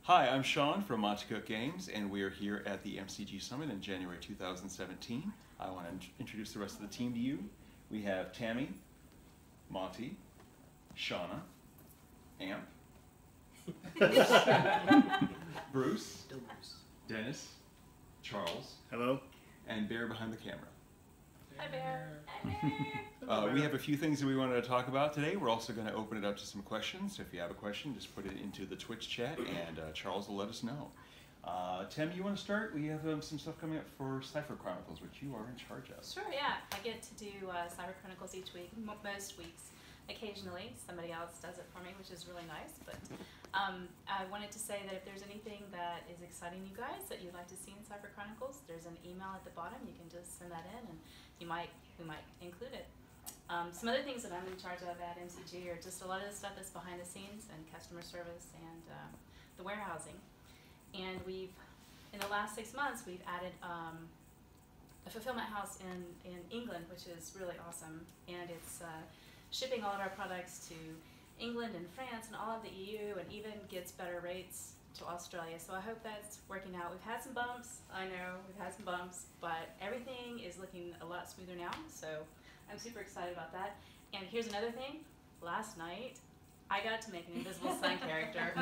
Hi, I'm Sean from Monty Cook Games, and we are here at the MCG Summit in January 2017. I want to introduce the rest of the team to you. We have Tammy, Monty, Shauna, Amp, Bruce, Dennis, Charles, hello, and Bear behind the camera. Hi, Bear. Hi, Bear. We have a few things that we wanted to talk about today. We're also going to open it up to some questions. So if you have a question, just put it into the Twitch chat, and Charles will let us know. Tim, you want to start? We have some stuff coming up for Cypher Chronicles, which you are in charge of. Sure, yeah. I get to do Cypher Chronicles each week, most weeks. Occasionally, somebody else does it for me, which is really nice. But I wanted to say that if there's anything that is exciting you guys that you'd like to see in Cypher Chronicles, there's an email at the bottom. You can just send that in, and we might include it. Some other things that I'm in charge of at MCG are just a lot of the stuff that's behind the scenes and customer service and the warehousing. And in the last 6 months, we've added a fulfillment house in England, which is really awesome. And it's shipping all of our products to England and France and all of the EU, and even gets better rates to Australia. So I hope that's working out. We've had some bumps, I know, we've had some bumps, but everything is looking a lot smoother now, so I'm super excited about that. And here's another thing, last night, I got to make an Invisible Sun character. Oh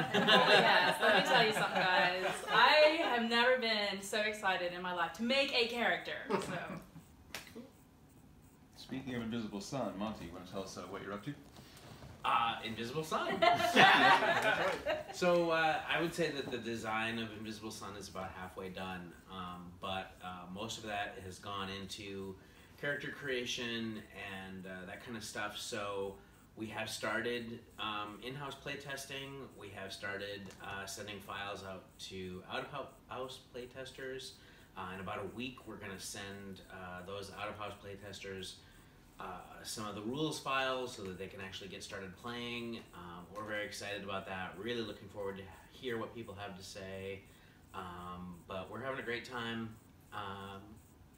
yes, let me tell you something, guys. I have never been so excited in my life to make a character, so. Speaking of Invisible Sun, Monty, you want to tell us what you're up to? Invisible Sun. So I would say that the design of Invisible Sun is about halfway done, but most of that has gone into character creation and that kind of stuff. So we have started in-house playtesting. We have started sending files out to out-of-house playtesters. In about a week, we're going to send those out-of-house playtesters some of the rules files so that they can actually get started playing. We're very excited about that. Really looking forward to hear what people have to say. But we're having a great time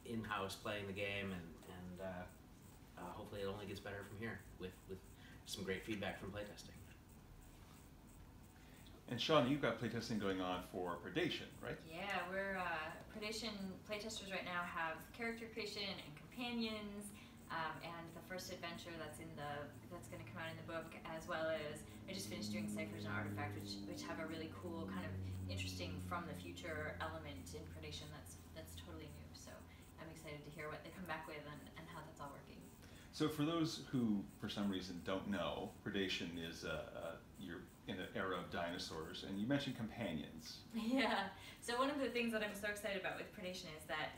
in-house playing the game, and hopefully it only gets better from here with some great feedback from playtesting. And Sean, you've got playtesting going on for Predation, right? Yeah, we're Predation playtesters right now have character creation and companions. And the first adventure that's going to come out in the book, as well as I just finished doing Ciphers and Artifact, which have a really cool kind of interesting from the future element in Predation that's totally new. So I'm excited to hear what they come back with and how that's all working. So for those who, for some reason, don't know, Predation is you're in an era of dinosaurs, and you mentioned companions. Yeah. So one of the things that I'm so excited about with Predation is that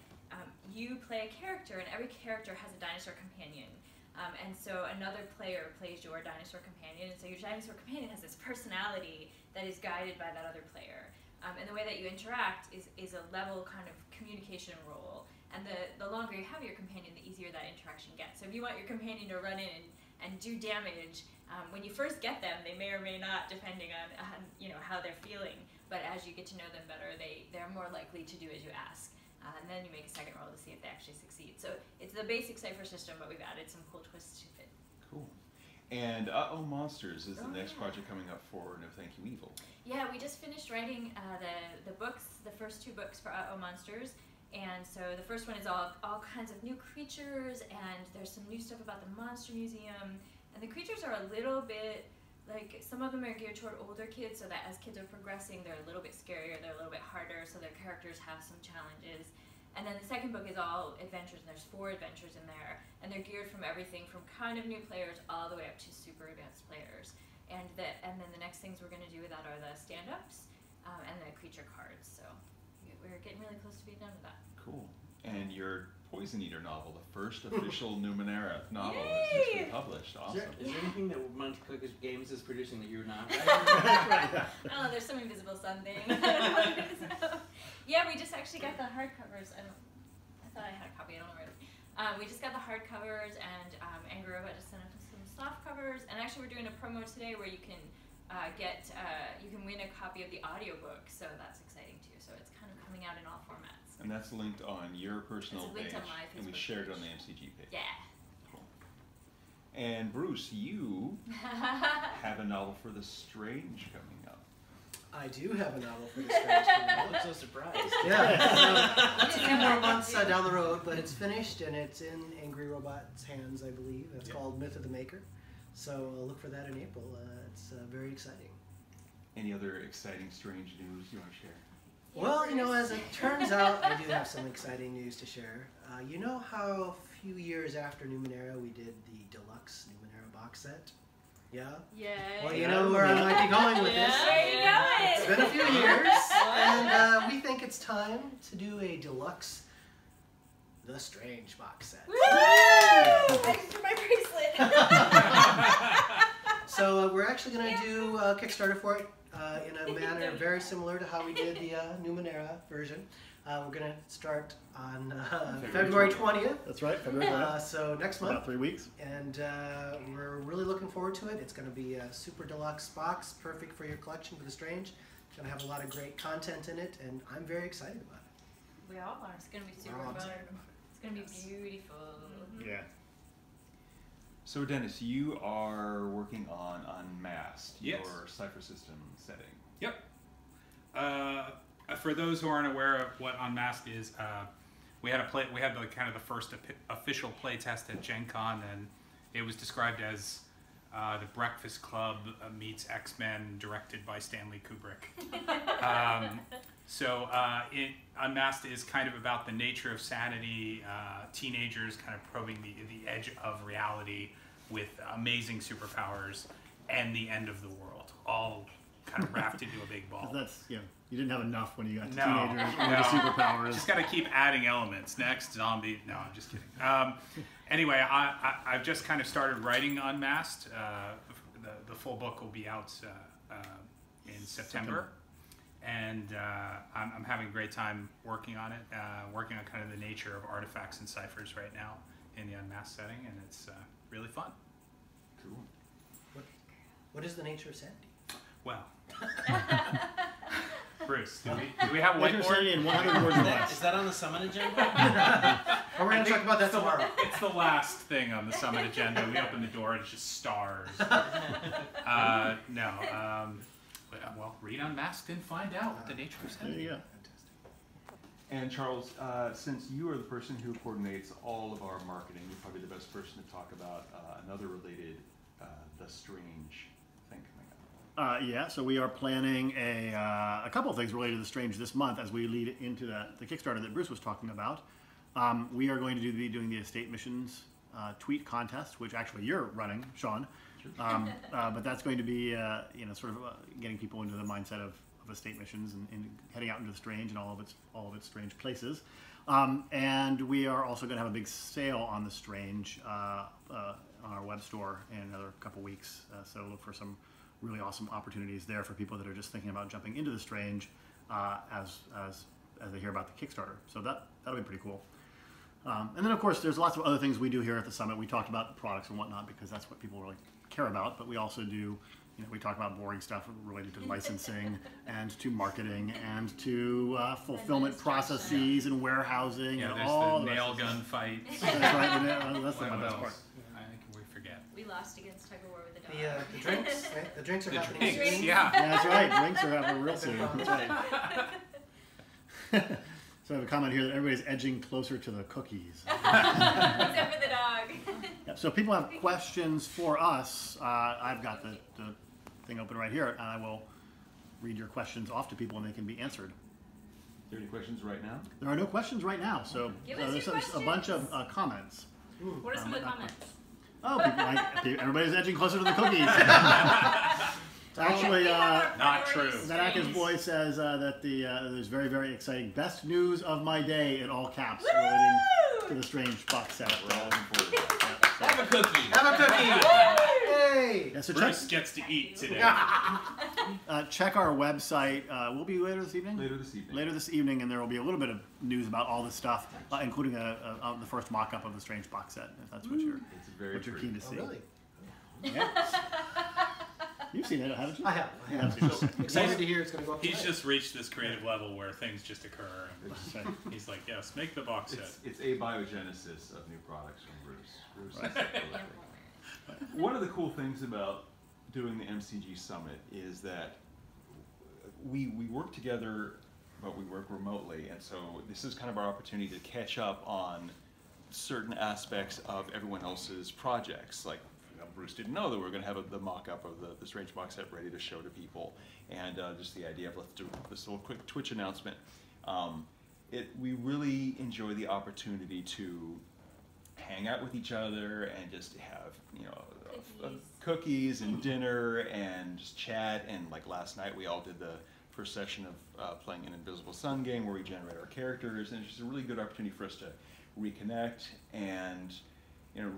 you play a character, and every character has a dinosaur companion. And so another player plays your dinosaur companion, and so your dinosaur companion has this personality that is guided by that other player. And the way that you interact is a level kind of communication role. And the longer you have your companion, the easier that interaction gets. So if you want your companion to run in and do damage, when you first get them, they may or may not, depending on how they're feeling. But as you get to know them better, they're more likely to do as you ask. And then you make a second roll to see if they actually succeed. So it's the basic Cypher system, but we've added some cool twists to it. Cool. And Uh-Oh Monsters is the next project coming up for No Thank You Evil. Yeah, we just finished writing the books, the first 2 books for Uh-Oh Monsters. And so the first one is all kinds of new creatures, and there's some new stuff about the Monster Museum. And the creatures are a little bit, like, some of them are geared toward older kids, so that as kids are progressing, they're a little bit scarier, they're a little bit harder, so their characters have some challenges. And then the second book is all adventures, and there's 4 adventures in there, and they're geared from everything from kind of new players all the way up to super advanced players. And then the next things we're going to do with that are the stand-ups and the creature cards. So we're getting really close to being done with that. Cool. And your Poison Eater novel, the first official Numenera novel, Yay! has been published. Awesome. Is there anything that Monty Cook Games is producing that you're not? I don't know, there's some Invisible Sun thing. Yeah, we just actually got the hardcovers. I thought I had a copy, I don't know where it is. We just got the hardcovers, and Angry Robot just sent us some soft covers. And actually we're doing a promo today where you can you can win a copy of the audiobook, so that's exciting too. So it's kind of coming out in all formats. And that's linked on your personal page, on my and we Facebook shared it page. on the MCG page. Yeah. Cool. And Bruce, you have a novel for the Strange coming up. I do have a novel for the Strange community. I'm so surprised. Yeah, it's a few more months down the road, but it's finished and it's in Angry Robot's hands, I believe. It's called Myth of the Maker. So look for that in April. It's very exciting. Any other exciting, strange news you want to share? Well, you know, as it turns out, I do have some exciting news to share. You know how a few years after Numenera we did the deluxe Numenera box set? Yeah? Yeah. Well, you know where I might be going with this. Where are you going? It's been a few years, and we think it's time to do a deluxe The Strange box set. Woo! I just threw my bracelet. So we're actually going to do a Kickstarter for it in a manner very similar to how we did the Numenera version. We're going to start on February 20th. That's right, February 20th. So next month. About 3 weeks. And we're really looking forward to it. It's going to be a super deluxe box, perfect for your collection for The Strange. It's going to have a lot of great content in it, and I'm very excited about it. We all are. It's going to be super We're all fun. excited. It's going to be beautiful. Yeah. So Dennis, you are working on Unmasked, Yes. your Cypher system setting. Yep. For those who aren't aware of what Unmasked is, we had the kind of the first official play test at Gen Con, and it was described as the Breakfast Club meets X-Men, directed by Stanley Kubrick. Unmasked is kind of about the nature of sanity, teenagers kind of probing the edge of reality with amazing superpowers, and the end of the world, all kind of wrapped into a big ball. That's, you didn't have enough when you got to No, teenagers or no. the superpowers. Just got to keep adding elements. Next, zombie. No, I'm just kidding. Anyway, I've just kind of started writing Unmasked. The full book will be out in September. And I'm having a great time working on it, working on kind of the nature of artifacts and ciphers right now in the Unmasked setting, and it's really fun. Cool. What is the nature of sanity? Well, Bruce, do we have a Nature whiteboard? Sanity in 100 words or Is less. that on the summit agenda? We're going to talk about that tomorrow. It's the last thing on the summit agenda. We open the door and it's just stars. Well, read Unmasked and find out what the nature of There sanity you go. And Charles, since you are the person who coordinates all of our marketing, you're probably the best person to talk about another related The Strange thing coming up. Yeah, so we are planning a couple of things related to The Strange this month as we lead into the Kickstarter that Bruce was talking about. We are going to be doing the Estate Missions tweet contest, which actually you're running, Sean. But that's going to be, sort of getting people into the mindset of estate missions and heading out into the strange and all of its strange places. And we are also going to have a big sale on the strange on our web store in another couple weeks. So look for some really awesome opportunities there for people that are just thinking about jumping into the strange as they hear about the Kickstarter. So that'll be pretty cool. And then of course there's lots of other things we do here at the summit. We talked about products and whatnot because that's what people really care about, but we also do, we talk about boring stuff related to licensing and to marketing and to fulfillment processes and warehousing and there's all the the nail rest gun fights. That's right. That's What the best else? part. I think we forget. We lost against Tug of War with the dog. The drinks, right? The drinks are The happening drinks, soon. yeah. That's right. Drinks are happening real soon. That's right. So I have a comment here that everybody's edging closer to the cookies. Except for the dog. Yep, so if people have questions for us, I've got the thing open right here, and I will read your questions off to people and they can be answered. Are there any questions right now? There are no questions right now, so Give us there's your a bunch of comments. What are some of the comments? Oh, everybody's edging closer to the cookies. Actually, Not true. Zanaka's boy says that there's very, very exciting best news of my day in all caps relating to the strange box set. We're all looking forward to that. Have a cookie. Have a cookie! Hey! Yeah, so Bruce gets to eat today. check our website. We'll be later this evening. Later this evening. Later this evening, and there will be a little bit of news about all this stuff, including the first mock-up of the strange box set, if that's what you're It's very keen pretty. to see. Oh, really? Yeah. You've seen it, haven't you? I have. Excited to hear it's going to go up He's tonight. just reached this creative level where things just occur. Right. He's like, yes, make the box set. It's abiogenesis of new products from Bruce. Right. Is one of the cool things about doing the MCG Summit is that we work together, but we work remotely, and so this is kind of our opportunity to catch up on certain aspects of everyone else's projects. Like, Bruce didn't know that we were going to have the mock-up of the Strange box set ready to show to people, and just the idea of let's do this little quick Twitch announcement. We really enjoy the opportunity to hang out with each other and just have, cookies and dinner and just chat. And like last night, we all did the first session of playing an Invisible Sun game where we generate our characters, and it's just a really good opportunity for us to reconnect and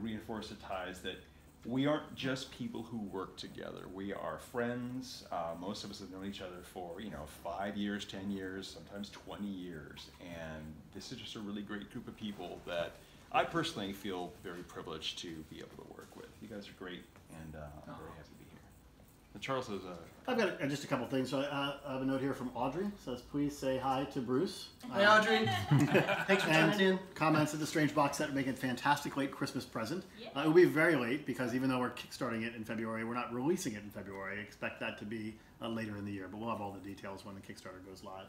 reinforce the ties that we aren't just people who work together. We are friends. Most of us have known each other for 5 years, 10 years, sometimes 20 years, and this is just a really great group of people that I personally feel very privileged to be able to work with. You guys are great, and I'm very happy to be here. And Charles has I've got just a couple things. So I have a note here from Audrey. It says, please say hi to Bruce. Hi, Audrey. Thanks for tuning in. Comments that the Strange box set would make a fantastic late Christmas present. Yeah. It will be very late because even though we're kickstarting it in February, we're not releasing it in February. I expect that to be later in the year, but we'll have all the details when the Kickstarter goes live.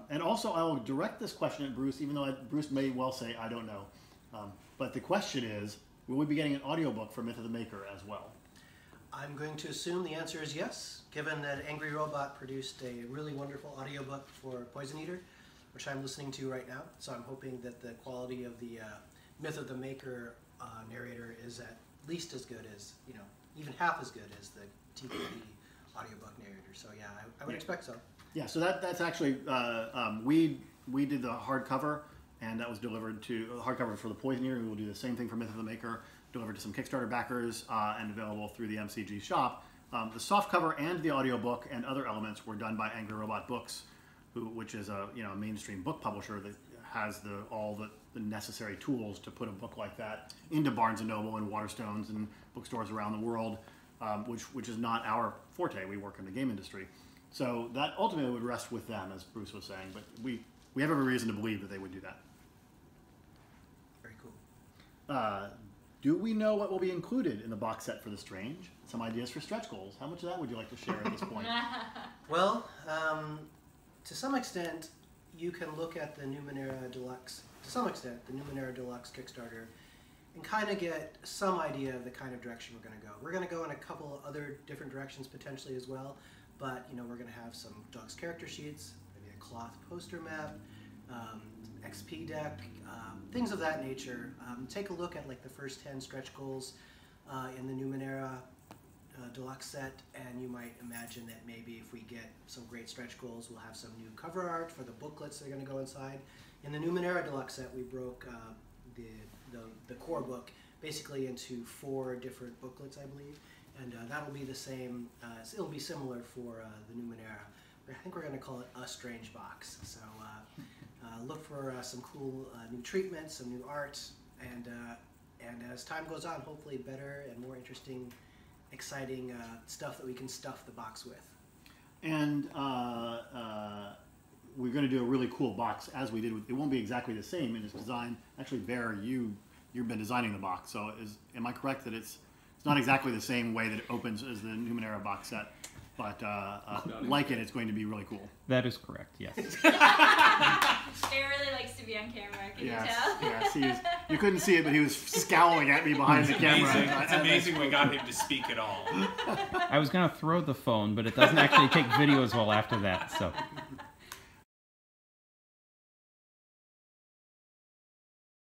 And also, I will direct this question at Bruce, even though Bruce may well say, I don't know. But the question is, will we be getting an audiobook for Myth of the Maker as well? I'm going to assume the answer is yes, given that Angry Robot produced a really wonderful audiobook for Poison Eater, which I'm listening to right now. So I'm hoping that the quality of the Myth of the Maker narrator is at least as good as, even half as good as the TPD audiobook narrator. So yeah, I would expect so. Yeah, so that's actually, we did the hardcover, and that was delivered to hardcover for the Poison Eater. We will do the same thing for Myth of the Maker, delivered to some Kickstarter backers, and available through the MCG shop. The softcover and the audiobook and other elements were done by Angry Robot Books, which is a mainstream book publisher that has all the necessary tools to put a book like that into Barnes & Noble and Waterstones and bookstores around the world, which is not our forte. We work in the game industry. So that ultimately would rest with them, as Bruce was saying, but we have every reason to believe that they would do that. Very cool. Do we know what will be included in the box set for The Strange? Some ideas for stretch goals. How much of that would you like to share at this point? Well, to some extent, you can look at the Numenera Deluxe, Kickstarter, and kind of get some idea of the kind of direction we're going to go. We're going to go in a couple other different directions potentially as well, but we're going to have some Doug's character sheets, maybe a cloth poster map, XP deck, things of that nature. Take a look at like the first 10 stretch goals in the Numenera Deluxe set, and you might imagine that maybe if we get some great stretch goals, we'll have some new cover art for the booklets that are going to go inside. In the Numenera Deluxe set, we broke the core book basically into 4 different booklets, I believe, and that'll be the same. It'll be similar for the Numenera. I think we're going to call it a Strange box. So look for some cool new treatments, some new art, and as time goes on, hopefully better and more interesting, exciting stuff that we can stuff the box with. And we're going to do a really cool box as we did with, it won't be exactly the same in its design. Actually, Bear, you've been designing the box, so am I correct that it's not exactly the same way that it opens as the Numenera box set, but like it's going to be really cool. That is correct, yes. Bear really likes to be on camera, can you tell? Yes, you couldn't see it, but he was scowling at me behind the camera. It's amazing we got him to speak at all. I was going to throw the phone, but it doesn't actually take videos well after that, so.